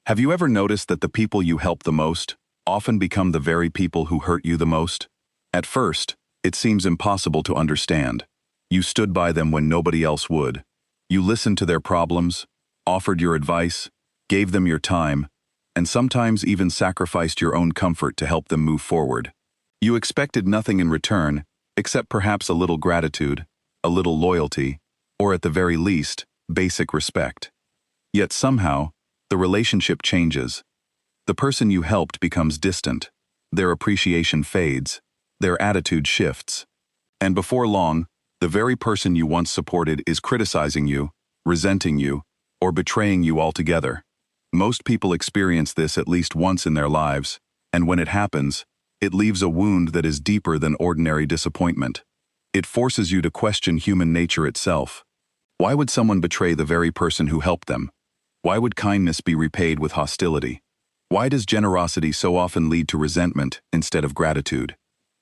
Have you ever noticed that the people you help the most often become the very people who hurt you the most? At first, it seems impossible to understand. You stood by them when nobody else would. You listened to their problems, offered your advice, gave them your time, and sometimes even sacrificed your own comfort to help them move forward. You expected nothing in return, except perhaps a little gratitude, a little loyalty, or at the very least, basic respect. Yet somehow, the relationship changes. The person you helped becomes distant. Their appreciation fades. Their attitude shifts. And before long, the very person you once supported is criticizing you, resenting you, or betraying you altogether. Most people experience this at least once in their lives, and when it happens, it leaves a wound that is deeper than ordinary disappointment. It forces you to question human nature itself. Why would someone betray the very person who helped them? Why would kindness be repaid with hostility? Why does generosity so often lead to resentment instead of gratitude?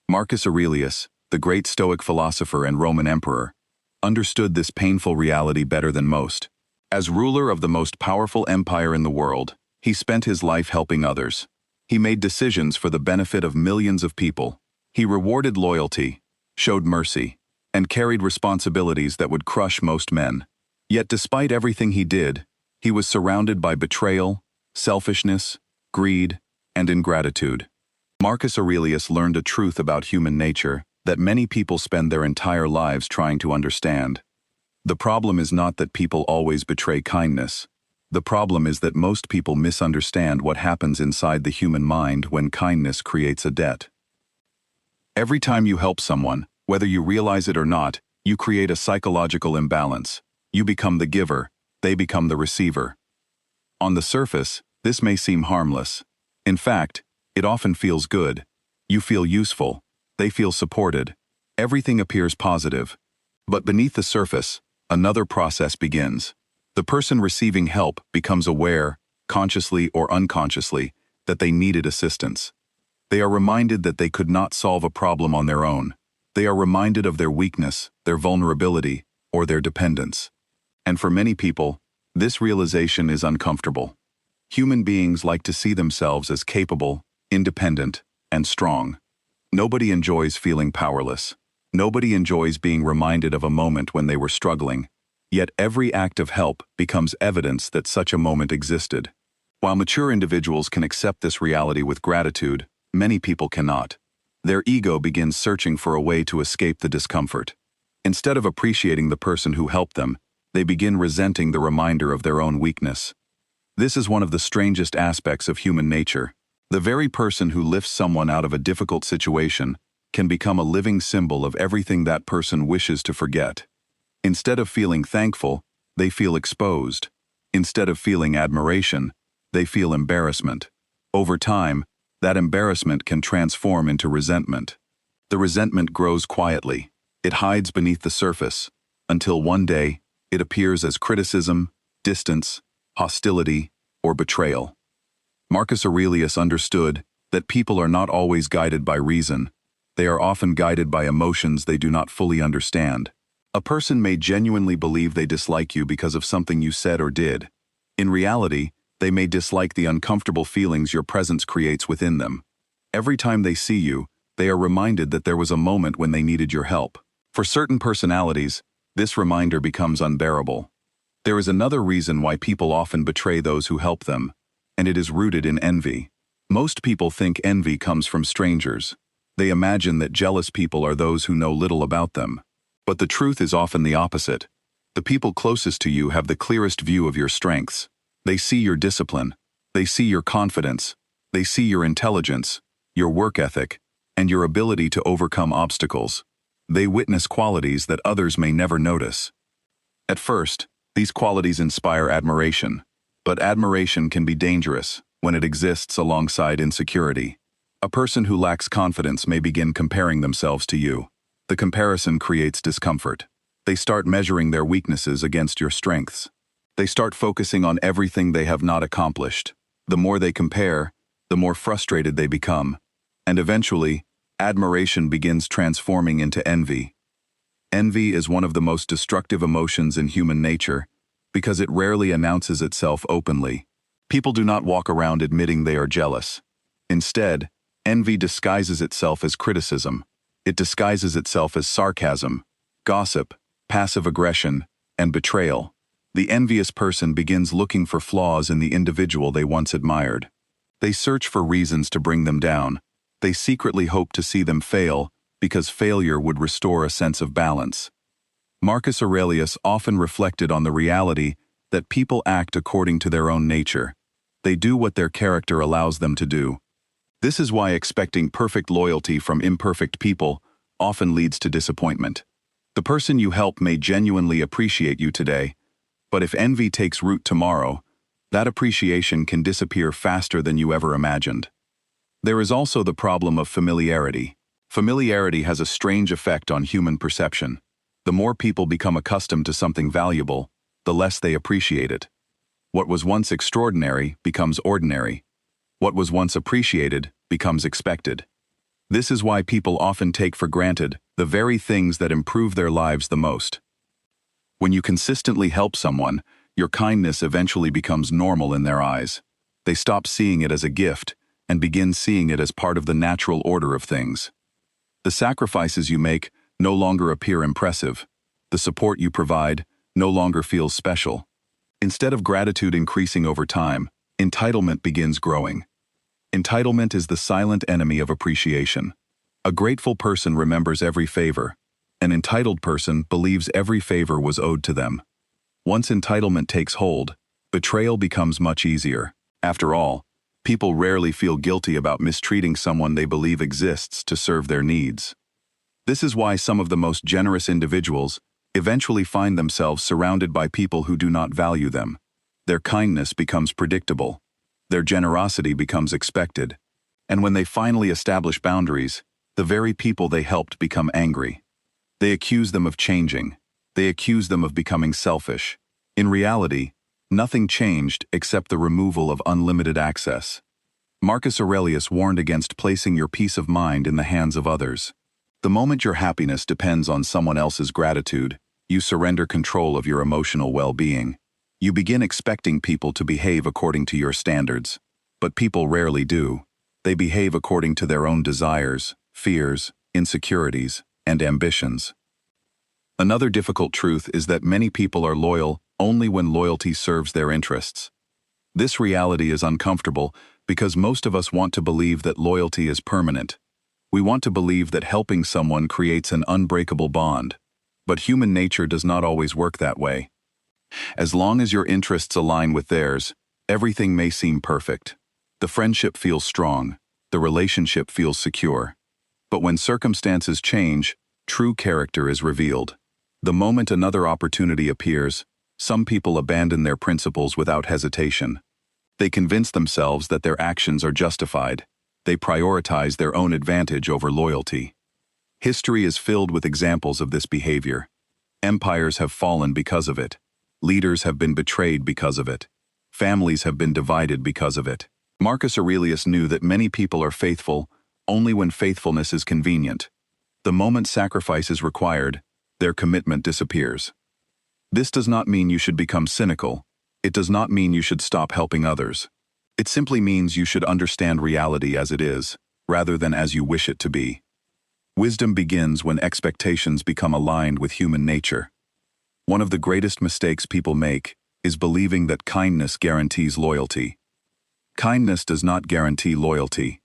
Marcus Aurelius, the great Stoic philosopher and Roman emperor, understood this painful reality better than most. As ruler of the most powerful empire in the world, he spent his life helping others. He made decisions for the benefit of millions of people. He rewarded loyalty, showed mercy, and carried responsibilities that would crush most men. Yet despite everything he did, he was surrounded by betrayal, selfishness, greed, and ingratitude. Marcus Aurelius learned a truth about human nature that many people spend their entire lives trying to understand. The problem is not that people always betray kindness. The problem is that most people misunderstand what happens inside the human mind when kindness creates a debt. Every time you help someone, whether you realize it or not, you create a psychological imbalance. You become the giver, they become the receiver. On the surface, this may seem harmless. In fact, it often feels good. You feel useful. They feel supported. Everything appears positive. But beneath the surface, another process begins. The person receiving help becomes aware, consciously or unconsciously, that they needed assistance. They are reminded that they could not solve a problem on their own. They are reminded of their weakness, their vulnerability, or their dependence. And for many people, this realization is uncomfortable. Human beings like to see themselves as capable, independent, and strong. Nobody enjoys feeling powerless. Nobody enjoys being reminded of a moment when they were struggling. Yet every act of help becomes evidence that such a moment existed. While mature individuals can accept this reality with gratitude, many people cannot. Their ego begins searching for a way to escape the discomfort. Instead of appreciating the person who helped them, they begin resenting the reminder of their own weakness. This is one of the strangest aspects of human nature. The very person who lifts someone out of a difficult situation can become a living symbol of everything that person wishes to forget. Instead of feeling thankful, they feel exposed. Instead of feeling admiration, they feel embarrassment. Over time, that embarrassment can transform into resentment. The resentment grows quietly. It hides beneath the surface, until one day, it appears as criticism, distance, hostility, or betrayal. Marcus Aurelius understood that people are not always guided by reason. They are often guided by emotions they do not fully understand. A person may genuinely believe they dislike you because of something you said or did. In reality, they may dislike the uncomfortable feelings your presence creates within them. Every time they see you, they are reminded that there was a moment when they needed your help. For certain personalities, this reminder becomes unbearable. There is another reason why people often betray those who help them, and it is rooted in envy. Most people think envy comes from strangers. They imagine that jealous people are those who know little about them. But the truth is often the opposite. The people closest to you have the clearest view of your strengths. They see your discipline. They see your confidence. They see your intelligence, your work ethic, and your ability to overcome obstacles. They witness qualities that others may never notice. At first, these qualities inspire admiration, but admiration can be dangerous when it exists alongside insecurity. A person who lacks confidence may begin comparing themselves to you. The comparison creates discomfort. They start measuring their weaknesses against your strengths. They start focusing on everything they have not accomplished. The more they compare, the more frustrated they become. And eventually, admiration begins transforming into envy. Envy is one of the most destructive emotions in human nature because it rarely announces itself openly. People do not walk around admitting they are jealous. Instead, envy disguises itself as criticism. It disguises itself as sarcasm, gossip, passive aggression, and betrayal. The envious person begins looking for flaws in the individual they once admired. They search for reasons to bring them down. They secretly hope to see them fail, because failure would restore a sense of balance. Marcus Aurelius often reflected on the reality that people act according to their own nature. They do what their character allows them to do. This is why expecting perfect loyalty from imperfect people often leads to disappointment. The person you help may genuinely appreciate you today, but if envy takes root tomorrow, that appreciation can disappear faster than you ever imagined. There is also the problem of familiarity. Familiarity has a strange effect on human perception. The more people become accustomed to something valuable, the less they appreciate it. What was once extraordinary becomes ordinary. What was once appreciated becomes expected. This is why people often take for granted the very things that improve their lives the most. When you consistently help someone, your kindness eventually becomes normal in their eyes. They stop seeing it as a gift and begin seeing it as part of the natural order of things. The sacrifices you make no longer appear impressive. The support you provide no longer feels special. Instead of gratitude increasing over time, entitlement begins growing. Entitlement is the silent enemy of appreciation. A grateful person remembers every favor. An entitled person believes every favor was owed to them. Once entitlement takes hold, betrayal becomes much easier. After all, people rarely feel guilty about mistreating someone they believe exists to serve their needs. This is why some of the most generous individuals eventually find themselves surrounded by people who do not value them. Their kindness becomes predictable. Their generosity becomes expected. And when they finally establish boundaries, the very people they helped become angry. They accuse them of changing. They accuse them of becoming selfish. In reality, nothing changed except the removal of unlimited access. Marcus Aurelius warned against placing your peace of mind in the hands of others. The moment your happiness depends on someone else's gratitude, you surrender control of your emotional well-being. You begin expecting people to behave according to your standards. But people rarely do. They behave according to their own desires, fears, insecurities, and ambitions. Another difficult truth is that many people are loyal only when loyalty serves their interests. This reality is uncomfortable because most of us want to believe that loyalty is permanent. We want to believe that helping someone creates an unbreakable bond. But human nature does not always work that way. As long as your interests align with theirs, everything may seem perfect. The friendship feels strong. The relationship feels secure. But when circumstances change, true character is revealed. The moment another opportunity appears, some people abandon their principles without hesitation. They convince themselves that their actions are justified. They prioritize their own advantage over loyalty. History is filled with examples of this behavior. Empires have fallen because of it. Leaders have been betrayed because of it. Families have been divided because of it. Marcus Aurelius knew that many people are faithful only when faithfulness is convenient. The moment sacrifice is required, their commitment disappears. This does not mean you should become cynical. It does not mean you should stop helping others. It simply means you should understand reality as it is, rather than as you wish it to be. Wisdom begins when expectations become aligned with human nature. One of the greatest mistakes people make is believing that kindness guarantees loyalty. Kindness does not guarantee loyalty.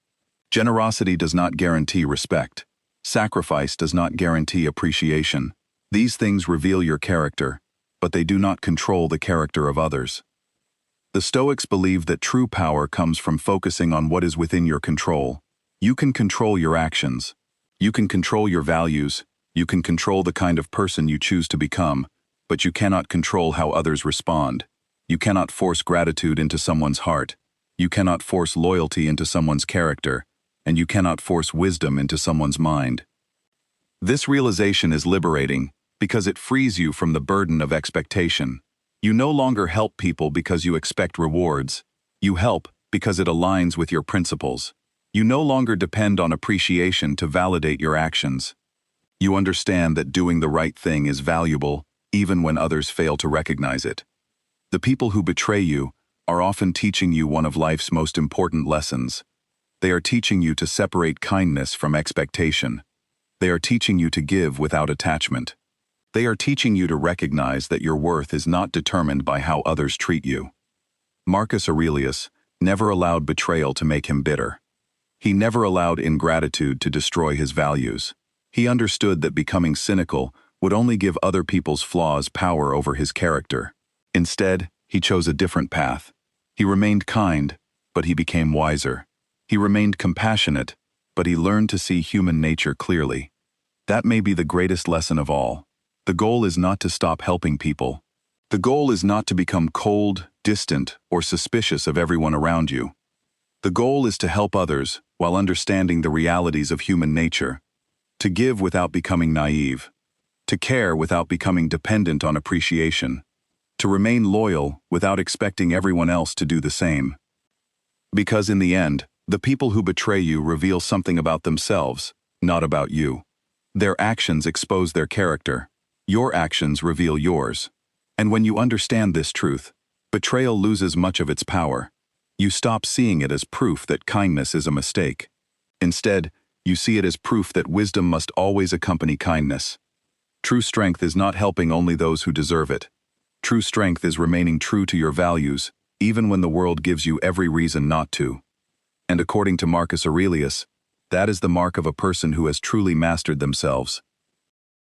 Generosity does not guarantee respect. Sacrifice does not guarantee appreciation. These things reveal your character, but they do not control the character of others. The Stoics believe that true power comes from focusing on what is within your control. You can control your actions. You can control your values. You can control the kind of person you choose to become, but you cannot control how others respond. You cannot force gratitude into someone's heart. You cannot force loyalty into someone's character, and you cannot force wisdom into someone's mind. This realization is liberating because it frees you from the burden of expectation. You no longer help people because you expect rewards. You help because it aligns with your principles. You no longer depend on appreciation to validate your actions. You understand that doing the right thing is valuable, even when others fail to recognize it. The people who betray you are often teaching you one of life's most important lessons. They are teaching you to separate kindness from expectation. They are teaching you to give without attachment. They are teaching you to recognize that your worth is not determined by how others treat you. Marcus Aurelius never allowed betrayal to make him bitter. He never allowed ingratitude to destroy his values. He understood that becoming cynical would only give other people's flaws power over his character. Instead, he chose a different path. He remained kind, but he became wiser. He remained compassionate, but he learned to see human nature clearly. That may be the greatest lesson of all. The goal is not to stop helping people. The goal is not to become cold, distant, or suspicious of everyone around you. The goal is to help others while understanding the realities of human nature, to give without becoming naive, to care without becoming dependent on appreciation, to remain loyal without expecting everyone else to do the same. Because in the end, the people who betray you reveal something about themselves, not about you. Their actions expose their character. Your actions reveal yours. And when you understand this truth, betrayal loses much of its power. You stop seeing it as proof that kindness is a mistake. Instead, you see it as proof that wisdom must always accompany kindness. True strength is not helping only those who deserve it. True strength is remaining true to your values, even when the world gives you every reason not to. And according to Marcus Aurelius, that is the mark of a person who has truly mastered themselves.